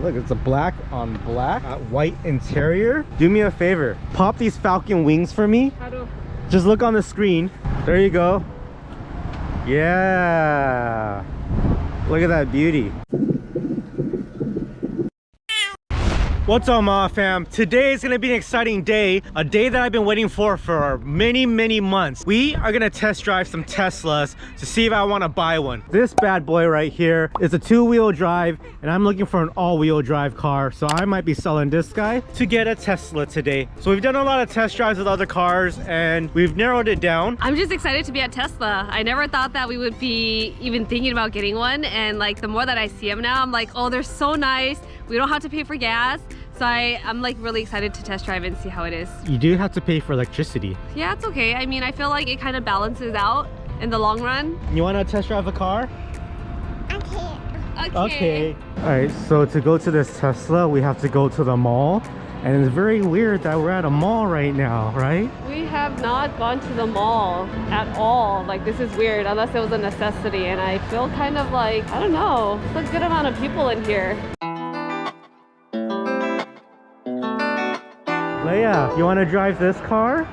Look, it's a black on black, white interior. Do me a favor, pop these falcon wings for me. How do... Just look on the screen. There you go. Yeah. Look at that beauty. What's up, Ma fam? Today is gonna be an exciting day, a day that I've been waiting for many months. We are gonna test drive some Teslas to see if I want to buy one. This bad boy right here is a two-wheel drive, and I'm looking for an all-wheel drive car, so I might be selling this guy to get a Tesla today. So we've done a lot of test drives with other cars, and we've narrowed it down. I'm just excited to be at Tesla. I never thought that we would be even thinking about getting one, and like the more that I see them now, I'm like, oh, they're so nice. We don't have to pay for gas. So I'm like really excited to test drive and see how it is. You do have to pay for electricity. Yeah, it's okay. I mean, I feel like it kind of balances out in the long run. You want to test drive a car? Okay. Okay. All right, so to go to this Tesla, we have to go to the mall. And it's very weird that we're at a mall right now, right? We have not gone to the mall at all. Like, this is weird, unless it was a necessity. And I feel kind of like, I don't know, it's a good amount of people in here. Leia, you want to drive this car?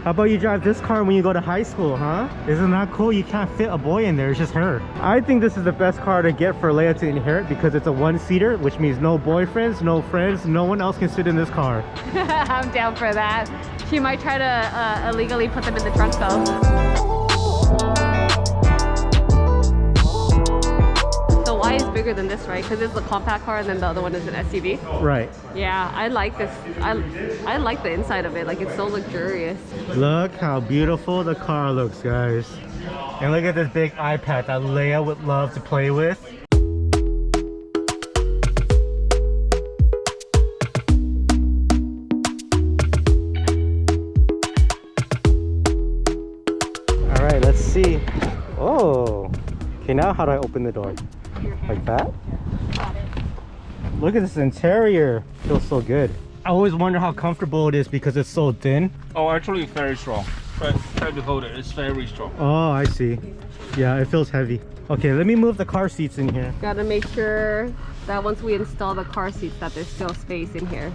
How about you drive this car when you go to high school, huh? Isn't that cool? You can't fit a boy in there, it's just her. I think this is the best car to get for Leia to inherit because it's a one-seater, which means no boyfriends, no friends, no one else can sit in this car. I'm down for that. She might try to illegally put them in the trunk though. Why is bigger than this, right? Because it's a compact car and then the other one is an SUV. Right. Yeah, I like this. I like the inside of it. Like, it's so luxurious. Look how beautiful the car looks, guys. And look at this big iPad that Leia would love to play with. All right, let's see. Oh, okay, now how do I open the door? Like that? Got it. Look at this interior. Feels so good. I always wonder how comfortable it is because it's so thin. Oh, actually it's very strong. Try to hold it. It's very strong. Oh, I see. Yeah, it feels heavy. Okay, let me move the car seats in here. Gotta make sure that once we install the car seats that there's still space in here.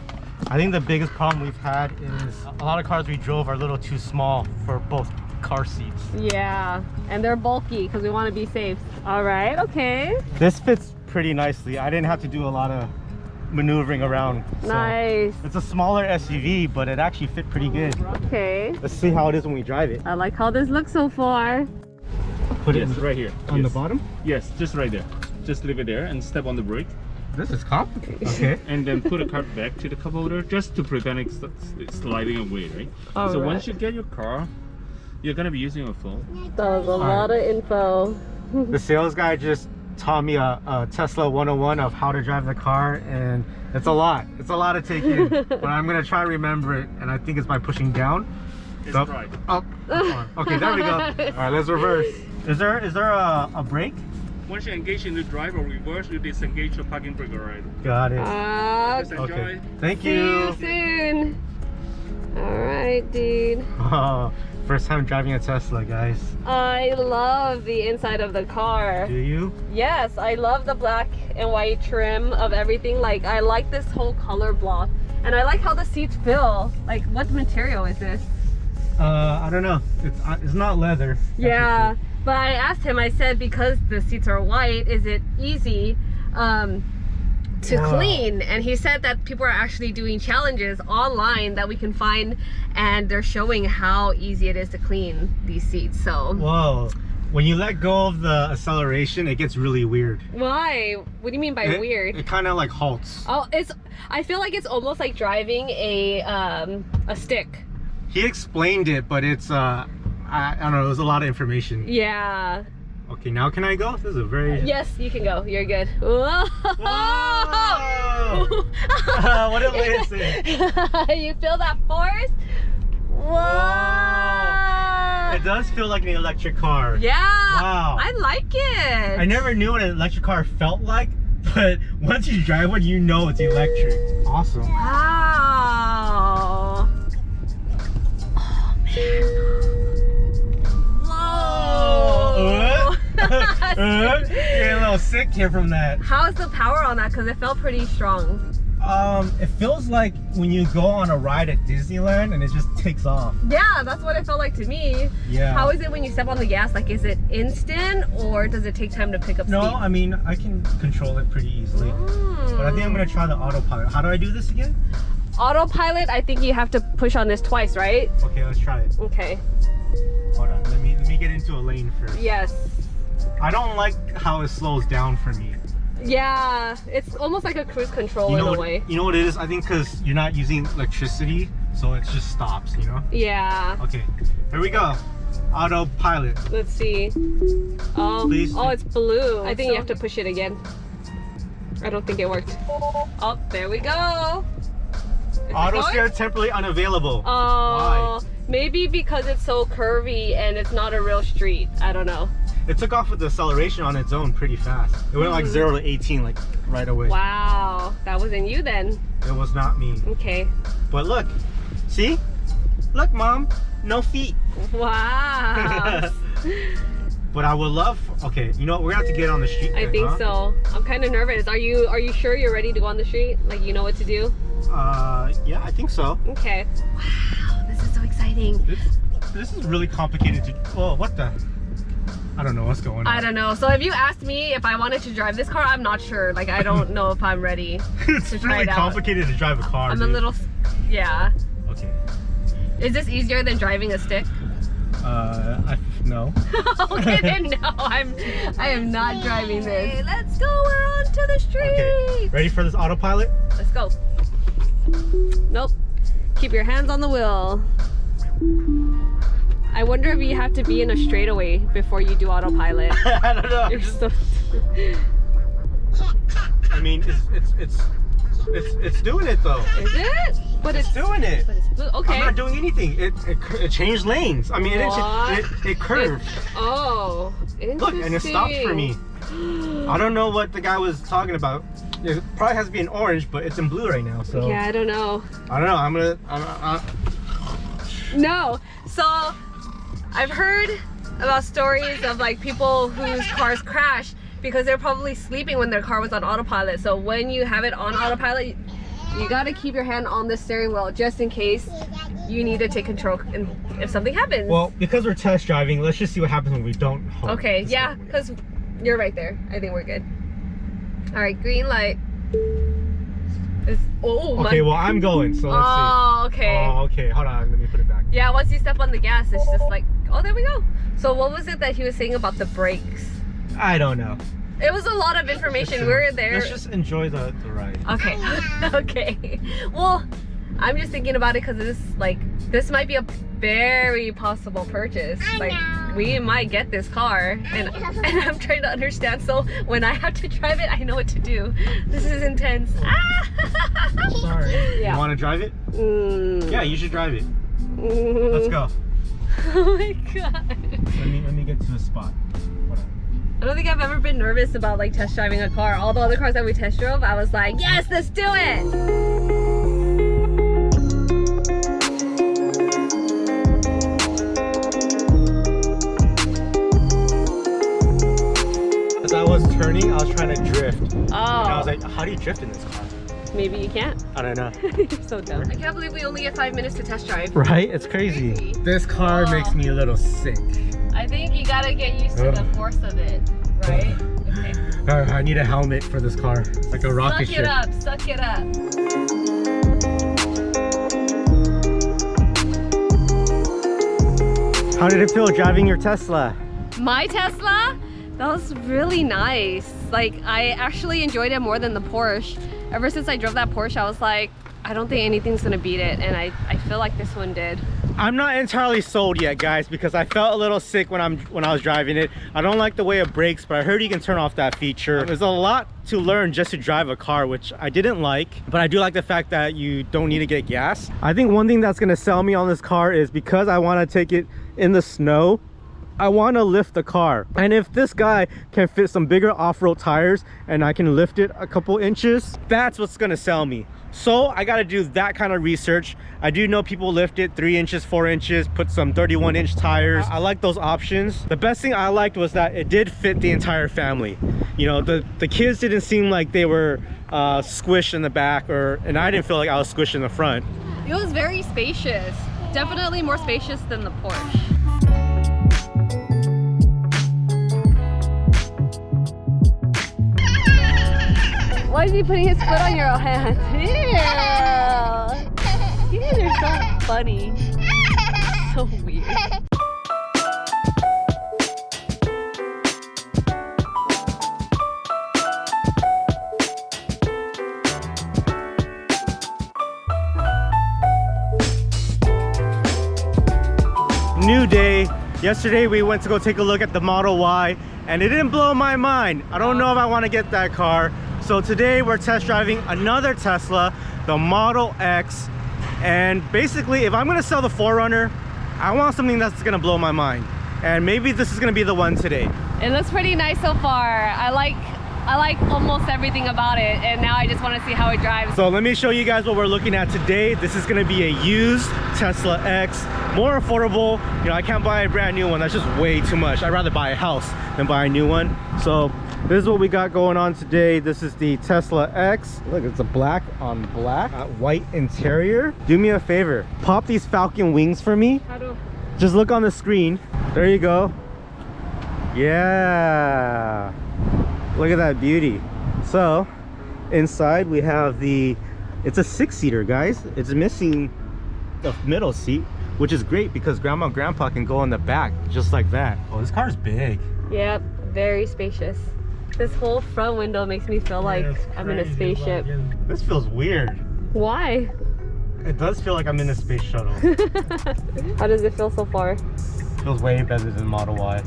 I think the biggest problem we've had is a lot of cars we drove are a little too small for both car seats. Yeah, and they're bulky because we want to be safe. All right, okay. This fits pretty nicely. I didn't have to do a lot of maneuvering around. So nice. it's a smaller SUV, but it actually fit pretty good. Okay. Let's see how it is when we drive it. I like how this looks so far. Put it right here. On the bottom? Yes, just right there. Just leave it there and step on the brake. This is complicated. Okay. And then put a card back to the cup holder just to prevent it sliding away, right? All so right. once you get your car, you're gonna be using a phone. That was a lot of info. The sales guy just taught me a Tesla 101 of how to drive the car, and it's a lot. It's a lot to take in, but I'm gonna try to remember it, and I think it's by pushing down. It's Up, right. up, on. Okay, there we go. All right, let's reverse. Is there a brake? Once you engage in the drive or reverse, you disengage the parking brake already. Got it. Just enjoy. Okay. Thank See you soon. All right, dude. Oh, first time driving a Tesla, guys. I love the inside of the car. Do you? Yes, I love the black and white trim of everything. Like, I like this whole color block, and I like how the seats feel. Like, what material is this? I don't know. It's not leather. Yeah, but I asked him, I said, because the seats are white, is it easy to clean? And he said that people are actually doing challenges online that we can find, and they're showing how easy it is to clean these seats. So Whoa. When you let go of the acceleration, it gets really weird. why? What do you mean by weird? It kind of like halts. Oh, I feel like it's almost like driving a stick. He explained it, but it's I don't know, there's a lot of information. Yeah. Okay, now can I go? This is a very... Yes, you can go. You're good. Whoa! Whoa! What did Leia say? You feel that force? Whoa! It does feel like an electric car. Yeah. Wow. I like it. I never knew what an electric car felt like, but once you drive one, you know it's electric. Awesome. Wow. Oh man. Whoa. Getting a little sick here from that. How's the power on that? Because it felt pretty strong. It feels like when you go on a ride at Disneyland and it just takes off. Yeah, that's what it felt like to me. Yeah. How is it when you step on the gas? Like, is it instant or does it take time to pick up speed? No, I mean, I can control it pretty easily. But I think I'm gonna try the autopilot. How do I do this again? Autopilot, I think you have to push on this twice, right? Okay, let's try it. Okay. Hold on, let me get into a lane first. Yes. I don't like how it slows down for me. Yeah, it's almost like a cruise control You know in a what, way. You know what it is? I think because you're not using electricity, so it just stops, you know? Yeah. Okay, here we go. Autopilot. Let's see. Oh, Please. oh, it's blue. I think you have to push it again. I don't think it worked. Oh, there we go. Auto steer temporarily unavailable. Oh, Why? maybe because it's so curvy and it's not a real street. I don't know. It took off with the acceleration on its own pretty fast. It went like 0 to 18 like right away. Wow, that wasn't you then. It was not me. Okay. But look, see? Look, Mom, no feet. Wow. But I would love. Okay, you know what? We're gonna have to get on the street. I then, think huh? so. I'm kind of nervous. Are you sure you're ready to go on the street? Like, you know what to do? Yeah, I think so. Okay. Wow, this is so exciting. This is really complicated to. Oh, what the? I don't know what's going on. I don't know. So if you asked me if I wanted to drive this car, I'm not sure. Like, I don't know if I'm ready It's to try really it out. complicated to drive a car. I'm dude. a little, yeah. Okay. Is this easier than driving a stick? No. Okay, then no. I am not driving this. Let's go. We're on to the street. Okay. Ready for this autopilot? Let's go. Nope. Keep your hands on the wheel. I wonder if you have to be in a straightaway before you do autopilot. I don't know. You're so... I mean, it's doing it though. Is it? But It's doing it. But it's blue. Okay. I'm not doing anything. It changed lanes. I mean, it curved. Oh, interesting. Look, and it stopped for me. I don't know what the guy was talking about. It probably has to be in orange, but it's in blue right now. So Yeah, I don't know. I don't know. No. So I've heard about stories of like people whose cars crash because they're probably sleeping when their car was on autopilot. So when you have it on autopilot, you got to keep your hand on the steering wheel just in case you need to take control and if something happens. Well, because we're test driving, let's just see what happens when we don't hold. Okay, yeah, because you're right there. I think we're good. All right, green light. Oh, Okay, well, I'm going, so let's see. Oh, okay. Oh, okay. Hold on, let me put it back. Yeah, once you step on the gas, it's just like, oh, there we go. So what was it that he was saying about the brakes? I don't know. It was a lot of information. We were there. Let's just enjoy the ride. Okay. Okay. Well, I'm just thinking about it because this might be a very possible purchase. Like, we might get this car, and I'm trying to understand. So when I have to drive it, I know what to do. This is intense. Sorry. Yeah. You want to drive it? Mm. Yeah, you should drive it. Mm. Let's go. Oh my god. Let me get to a spot. Hold on. I don't think I've ever been nervous about like test driving a car. All the other cars that we test drove, I was like, yes, let's do it. As I was turning, I was trying to drift. Oh. And I was like, how do you drift in this car? Maybe you can't. I don't know. You're so dumb. I can't believe we only get 5 minutes to test drive. Right? It's crazy. This car makes me a little sick. I think you gotta get used to the force of it, right? Okay. I need a helmet for this car. It's like a rocket ship. Suck it up. How did it feel driving your Tesla? My Tesla? That was really nice. Like, I actually enjoyed it more than the Porsche. Ever since I drove that Porsche, I was like, I don't think anything's gonna beat it, and I feel like this one did. I'm not entirely sold yet, guys, because I felt a little sick when I was driving it. I don't like the way it brakes, but I heard you can turn off that feature. There's a lot to learn just to drive a car, which I didn't like, but I do like the fact that you don't need to get gas. I think one thing that's gonna sell me on this car is because I want to take it in the snow, I want to lift the car, and if this guy can fit some bigger off-road tires and I can lift it a couple inches, that's what's gonna sell me. So I got to do that kind of research. I do know people lift it 3 inches, 4 inches, put some 31-inch tires. I like those options. The best thing I liked was that it did fit the entire family. You know, the kids didn't seem like they were squished in the back, and I didn't feel like I was squished in the front. It was very spacious. Definitely more spacious than the Porsche. Why is he putting his foot on your hand? Ew. You guys are so funny. So weird. New day. Yesterday we went to go take a look at the Model Y and it didn't blow my mind. I don't know if I want to get that car. So today we're test driving another Tesla, the Model X. And basically, if I'm going to sell the 4Runner, I want something that's going to blow my mind. And maybe this is going to be the one today. It looks pretty nice so far. I like almost everything about it, and now I just want to see how it drives. So let me show you guys what we're looking at today. This is going to be a used Tesla X, more affordable. You know, I can't buy a brand new one. That's just way too much. I'd rather buy a house than buy a new one. So this is what we got going on today. This is the Tesla X. Look, it's a black on black, white interior. Do me a favor, pop these Falcon wings for me. How do? Just look on the screen. There you go. Yeah. Look at that beauty. So inside we have it's a 6-seater, guys. It's missing the middle seat, which is great because grandma and grandpa can go in the back just like that. Oh, this car's big. Yep, very spacious. This whole front window makes me feel like I'm in a spaceship. This feels weird. Why? It does feel like I'm in a space shuttle. How does it feel so far? Feels way better than Model Y.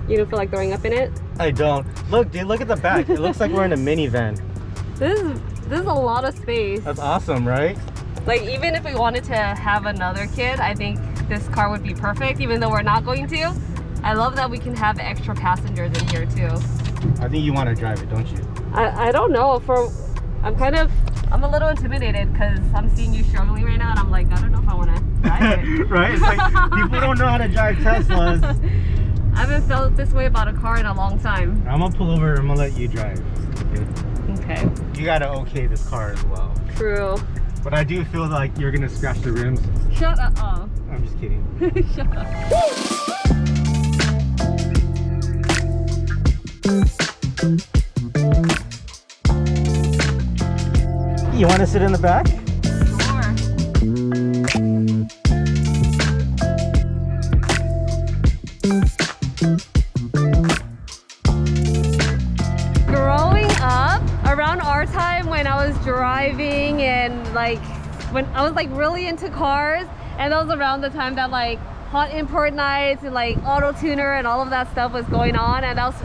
You don't feel like throwing up in it? I don't. Look, dude, look at the back. It looks like we're in a minivan. This is a lot of space. That's awesome, right? Like, even if we wanted to have another kid, I think this car would be perfect, even though we're not going to. I love that we can have extra passengers in here too. I think you want to drive it, don't you? I don't know. I'm a little intimidated because I'm seeing you struggling right now, and I'm like, I don't know if I want to drive it. Right? It's like people don't know how to drive Teslas. I haven't felt this way about a car in a long time. I'm gonna pull over and I'm gonna let you drive. Okay. You gotta okay this car as well. True. But I do feel like you're gonna scratch the rims. Shut up. Oh. I'm just kidding. Shut up. You want to sit in the back? Sure. Growing up, around our time when I was driving and like when I was like really into cars, and that was around the time that like hot import nights and like auto tuner and all of that stuff was going on, and that was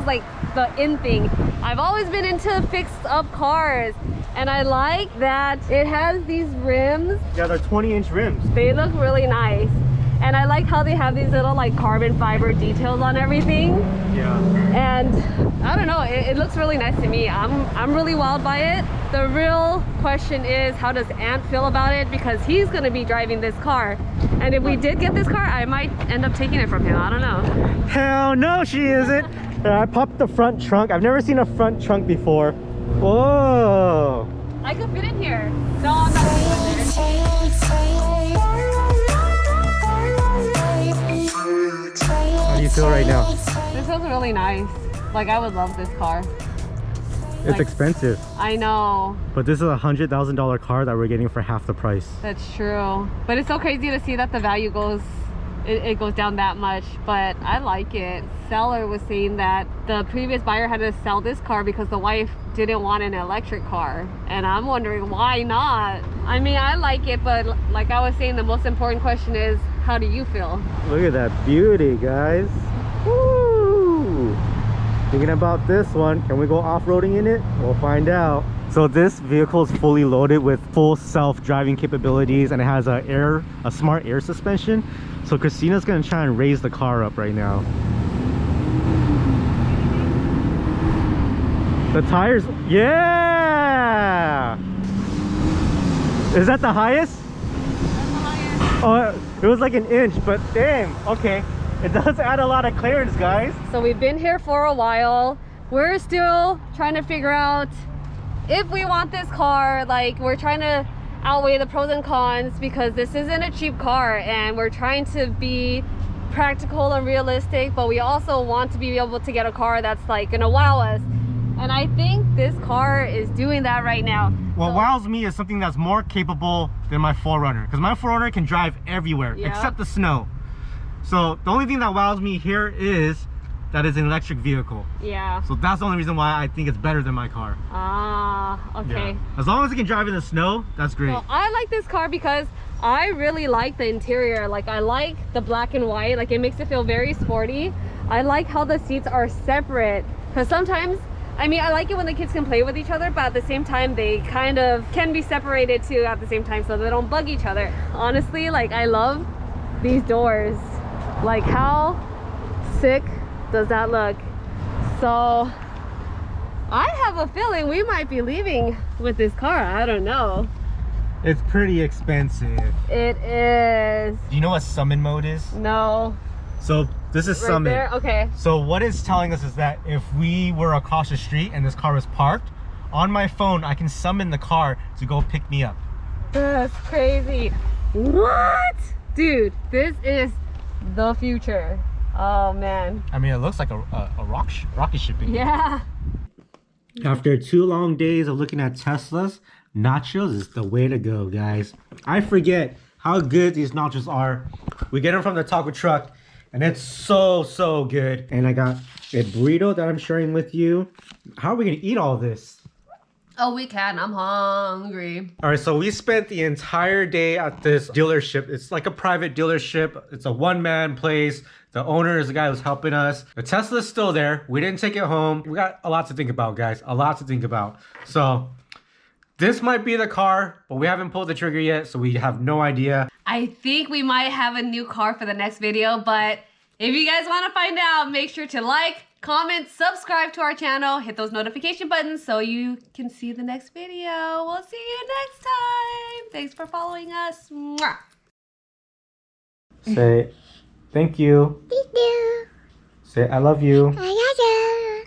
like the in thing. I've always been into fixed up cars, and I like that it has these rims. Yeah, they're 20-inch rims. They look really nice, and I like how they have these little like carbon fiber details on everything. Yeah. And I don't know, it looks really nice to me. I'm really wowed by it. The real question is, how does Ant feel about it? Because he's gonna be driving this car, and if we did get this car, I might end up taking it from him. I don't know. Hell no, she isn't. I popped the front trunk. I've never seen a front trunk before. Whoa. I could fit in here. No, I'm not gonna fit in there. How do you feel right now? This feels really nice. Like, I would love this car. It's Like, expensive. I know. But this is a $100,000 car that we're getting for half the price. That's true. But it's so crazy to see that the value goes down that much. But I like it. Seller was saying that the previous buyer had to sell this car because the wife didn't want an electric car, and I'm wondering why not. I mean, I like it, but like I was saying, the most important question is, how do you feel? Look at that beauty, guys. Woo! Thinking about this one. Can we go off-roading in it? We'll find out. So this vehicle is fully loaded with full self-driving capabilities, and it has a smart air suspension. So Christina's gonna try and raise the car up right now. The tires, yeah! Is that the highest? That's the highest. Oh, it was like an inch, but damn, okay. It does add a lot of clearance, guys. So we've been here for a while. We're still trying to figure out if we want this car. Like, we're trying to outweigh the pros and cons because this isn't a cheap car, and we're trying to be practical and realistic, but we also want to be able to get a car that's like gonna wow us. And I think this car is doing that right now. What wows me is something that's more capable than my 4Runner, because my 4Runner can drive everywhere except the snow. So the only thing that wows me here is that it's an electric vehicle. Yeah. So that's the only reason why I think it's better than my car. Ah, okay. Yeah. As long as it can drive in the snow, that's great. Well, I like this car because I really like the interior. Like, I like the black and white. Like, it makes it feel very sporty. I like how the seats are separate, because sometimes, I mean, I like it when the kids can play with each other, but at the same time, they kind of can be separated too at the same time so they don't bug each other. Honestly, like, I love these doors. Like, how sick does that look? So I have a feeling we might be leaving with this car. I don't know. It's pretty expensive. It is. Do you know what summon mode is? No. So this is Right summon. there? Okay. So what it's telling us is that if we were across the street and this car was parked, on my phone I can summon the car to go pick me up. That's crazy. What? Dude, this is the future. Oh man. I mean, it looks like a rocket shipping. Yeah. After 2 long days of looking at Teslas, nachos is the way to go, guys. I forget how good these nachos are. We get them from the taco truck, and it's so good. And I got a burrito that I'm sharing with you. How are we gonna eat all this? Oh, we can. I'm hungry. All right, so we spent the entire day at this dealership. It's like a private dealership. It's a one-man place. The owner is the guy who's helping us. The Tesla's still there. We didn't take it home. We got a lot to think about, guys. A lot to think about. So this might be the car, but we haven't pulled the trigger yet, so we have no idea. I think we might have a new car for the next video, but if you guys want to find out, make sure to like, comment, subscribe to our channel, hit those notification buttons so you can see the next video. We'll see you next time. Thanks for following us. Mwah. Say thank you. Thank you. Say I love you. I love you.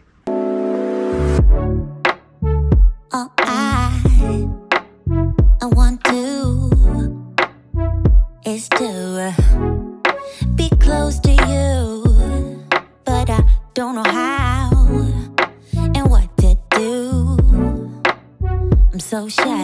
Oh, I want to is to be close to you, but I don't know how and what to do. I'm so shy.